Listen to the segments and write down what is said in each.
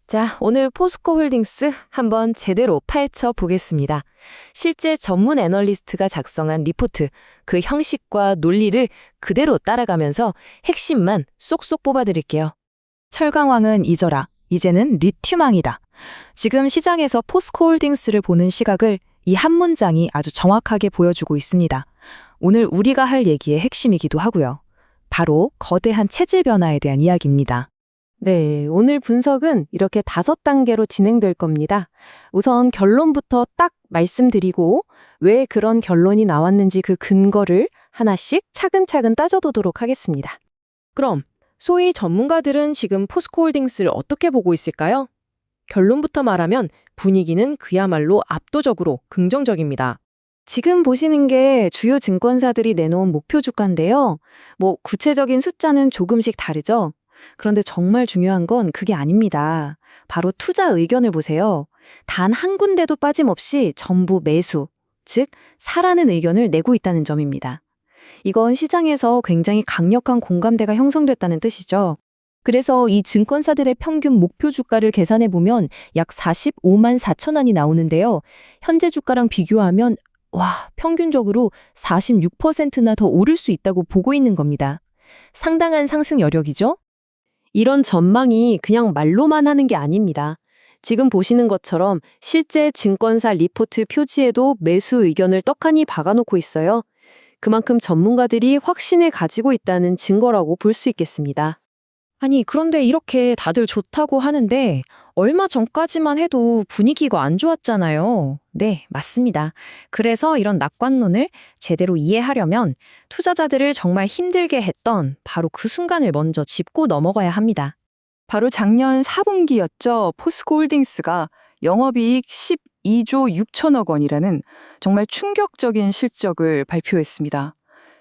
자, 오늘 포스코홀딩스 한번 제대로 파헤쳐 보겠습니다. 실제 전문 애널리스트가 작성한 리포트, 그 형식과 논리를 그대로 따라가면서 핵심만 쏙쏙 뽑아드릴게요. 철강왕은 잊어라. 이제는 리튬왕이다. 지금 시장에서 포스코홀딩스를 보는 시각을 이 한 문장이 아주 정확하게 보여주고 있습니다. 오늘 우리가 할 얘기의 핵심이기도 하고요. 바로 거대한 체질 변화에 대한 이야기입니다. 네, 오늘 분석은 이렇게 5단계로 진행될 겁니다. 우선 결론부터 딱 말씀드리고 왜 그런 결론이 나왔는지 그 근거를 하나씩 차근차근 따져보도록 하겠습니다. 그럼 소위 전문가들은 지금 포스코홀딩스를 어떻게 보고 있을까요? 결론부터 말하면 분위기는 그야말로 압도적으로 긍정적입니다. 지금 보시는 게 주요 증권사들이 내놓은 목표 주가인데요. 구체적인 숫자는 조금씩 다르죠. 그런데 정말 중요한 건 그게 아닙니다. 바로 투자 의견을 보세요. 단 한 군데도 빠짐없이 전부 매수, 즉 사라는 의견을 내고 있다는 점입니다. 이건 시장에서 굉장히 강력한 공감대가 형성됐다는 뜻이죠. 그래서 이 증권사들의 평균 목표 주가를 계산해 보면 약 45만 4천 원이 나오는데요. 현재 주가랑 비교하면 평균적으로 46%나 더 오를 수 있다고 보고 있는 겁니다. 상당한 상승 여력이죠? 이런 전망이 그냥 말로만 하는 게 아닙니다. 지금 보시는 것처럼 실제 증권사 리포트 표지에도 매수 의견을 떡하니 박아놓고 있어요. 그만큼 전문가들이 확신을 가지고 있다는 증거라고 볼 수 있겠습니다. 아니, 그런데 이렇게 다들 좋다고 하는데 얼마 전까지만 해도 분위기가 안 좋았잖아요. 네, 맞습니다. 그래서 이런 낙관론을 제대로 이해하려면 투자자들을 정말 힘들게 했던 바로 그 순간을 먼저 짚고 넘어가야 합니다. 바로 작년 4분기였죠. 포스코홀딩스가 영업이익 12조 6천억 원이라는 정말 충격적인 실적을 발표했습니다.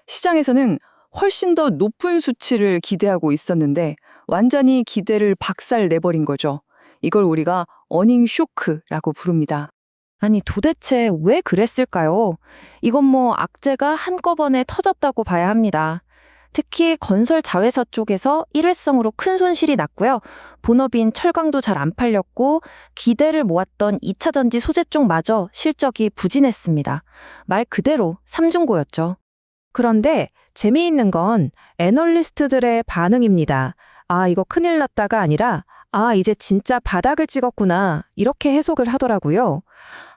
시장에서는 훨씬 더 높은 수치를 기대하고 있었는데 완전히 기대를 박살내버린 거죠. 이걸 우리가 어닝 쇼크라고 부릅니다. 아니, 도대체 왜 그랬을까요? 이건 악재가 한꺼번에 터졌다고 봐야 합니다. 특히 건설 자회사 쪽에서 일회성으로 큰 손실이 났고요. 본업인 철강도 잘 안 팔렸고 기대를 모았던 2차 전지 소재 쪽마저 실적이 부진했습니다. 말 그대로 삼중고였죠. 그런데 재미있는 건 애널리스트들의 반응입니다. 아, 이거 큰일 났다가 아니라 이제 진짜 바닥을 찍었구나 이렇게 해석을 하더라고요.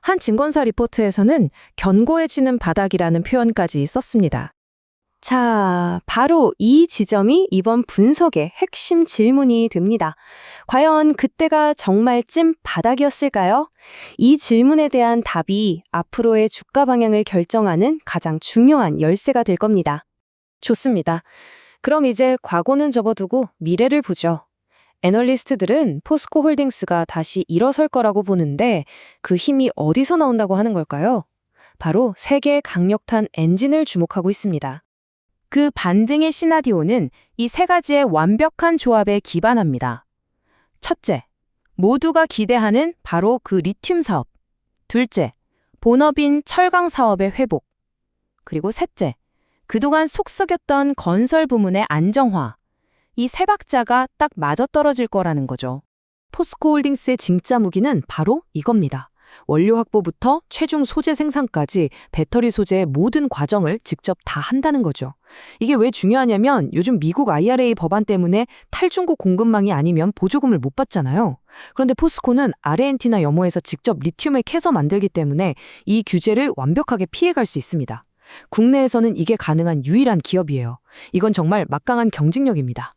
한 증권사 리포트에서는 견고해지는 바닥이라는 표현까지 썼습니다. 자, 바로 이 지점이 이번 분석의 핵심 질문이 됩니다. 과연 그때가 정말 찐 바닥이었을까요? 이 질문에 대한 답이 앞으로의 주가 방향을 결정하는 가장 중요한 열쇠가 될 겁니다. 좋습니다. 그럼 이제 과거는 접어두고 미래를 보죠. 애널리스트들은 포스코홀딩스가 다시 일어설 거라고 보는데 그 힘이 어디서 나온다고 하는 걸까요? 바로 세계의 강력한 엔진을 주목하고 있습니다. 그 반등의 시나리오는 이 3가지의 완벽한 조합에 기반합니다. 첫째, 모두가 기대하는 바로 그 리튬 사업. 둘째, 본업인 철강 사업의 회복. 그리고 셋째, 그동안 속썩였던 건설 부문의 안정화. 이 3박자가 딱 맞아떨어질 거라는 거죠. 포스코홀딩스의 진짜 무기는 바로 이겁니다. 원료 확보부터 최종 소재 생산까지 배터리 소재의 모든 과정을 직접 다 한다는 거죠. 이게 왜 중요하냐면 요즘 미국 IRA 법안 때문에 탈중국 공급망이 아니면 보조금을 못 받잖아요. 그런데 포스코는 아르헨티나 염호에서 직접 리튬을 캐서 만들기 때문에 이 규제를 완벽하게 피해갈 수 있습니다. 국내에서는 이게 가능한 유일한 기업이에요. 이건 정말 막강한 경쟁력입니다.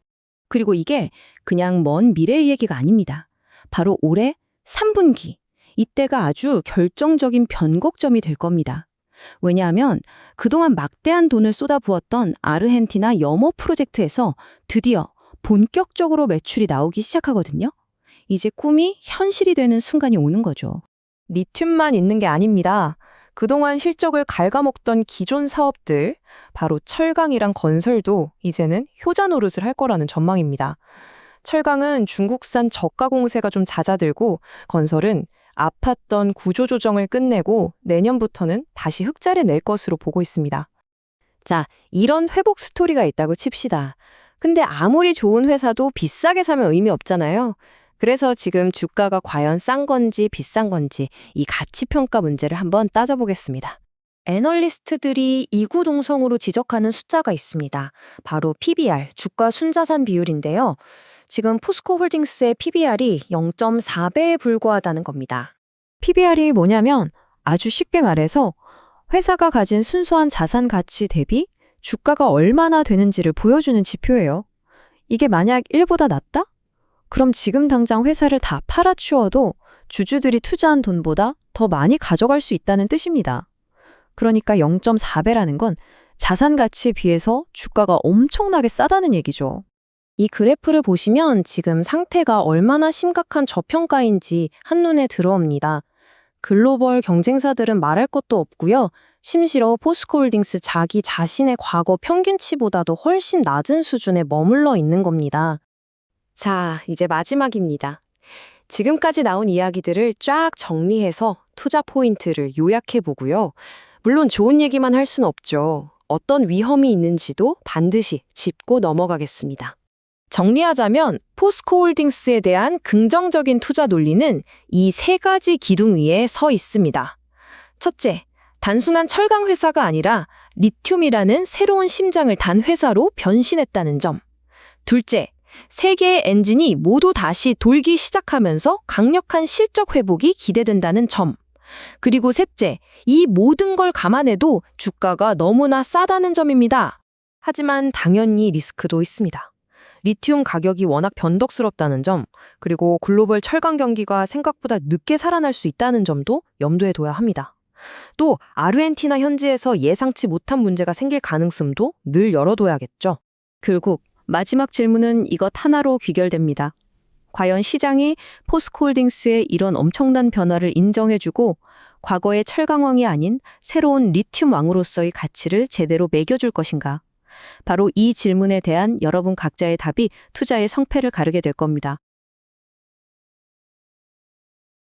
그리고 이게 그냥 먼 미래의 얘기가 아닙니다. 바로 올해 3분기. 이때가 아주 결정적인 변곡점이 될 겁니다. 왜냐하면 그동안 막대한 돈을 쏟아부었던 아르헨티나 염호 프로젝트에서 드디어 본격적으로 매출이 나오기 시작하거든요. 이제 꿈이 현실이 되는 순간이 오는 거죠. 리튬만 있는 게 아닙니다. 그동안 실적을 갉아먹던 기존 사업들, 바로 철강이랑 건설도 이제는 효자 노릇을 할 거라는 전망입니다. 철강은 중국산 저가 공세가 좀 잦아들고 건설은 아팠던 구조조정을 끝내고 내년부터는 다시 흑자를 낼 것으로 보고 있습니다. 자, 이런 회복 스토리가 있다고 칩시다. 근데 아무리 좋은 회사도 비싸게 사면 의미 없잖아요. 그래서 지금 주가가 과연 싼 건지 비싼 건지 이 가치 평가 문제를 한번 따져보겠습니다. 애널리스트들이 이구동성으로 지적하는 숫자가 있습니다. 바로 PBR, 주가 순자산 비율인데요. 지금 포스코 홀딩스의 PBR이 0.4배에 불과하다는 겁니다. PBR이 뭐냐면 아주 쉽게 말해서 회사가 가진 순수한 자산 가치 대비 주가가 얼마나 되는지를 보여주는 지표예요. 이게 만약 1보다 낮다? 그럼 지금 당장 회사를 다 팔아치워도 주주들이 투자한 돈보다 더 많이 가져갈 수 있다는 뜻입니다. 그러니까 0.4배라는 건 자산 가치에 비해서 주가가 엄청나게 싸다는 얘기죠. 이 그래프를 보시면 지금 상태가 얼마나 심각한 저평가인지 한눈에 들어옵니다. 글로벌 경쟁사들은 말할 것도 없고요. 심지어 포스코홀딩스 자기 자신의 과거 평균치보다도 훨씬 낮은 수준에 머물러 있는 겁니다. 자, 이제 마지막입니다. 지금까지 나온 이야기들을 쫙 정리해서 투자 포인트를 요약해 보고요. 물론 좋은 얘기만 할 순 없죠. 어떤 위험이 있는지도 반드시 짚고 넘어가겠습니다. 정리하자면 포스코홀딩스에 대한 긍정적인 투자 논리는 이 세 가지 기둥 위에 서 있습니다. 첫째, 단순한 철강 회사가 아니라 리튬이라는 새로운 심장을 단 회사로 변신했다는 점. 둘째, 세 개의 엔진이 모두 다시 돌기 시작하면서 강력한 실적 회복이 기대된다는 점. 그리고 셋째, 이 모든 걸 감안해도 주가가 너무나 싸다는 점입니다. 하지만 당연히 리스크도 있습니다. 리튬 가격이 워낙 변덕스럽다는 점, 그리고 글로벌 철강 경기가 생각보다 늦게 살아날 수 있다는 점도 염두에 둬야 합니다. 또 아르헨티나 현지에서 예상치 못한 문제가 생길 가능성도 늘 열어둬야겠죠. 결국 마지막 질문은 이것 하나로 귀결됩니다. 과연 시장이 포스코홀딩스의 이런 엄청난 변화를 인정해주고 과거의 철강왕이 아닌 새로운 리튬 왕으로서의 가치를 제대로 매겨줄 것인가? 바로 이 질문에 대한 여러분 각자의 답이 투자의 성패를 가르게 될 겁니다.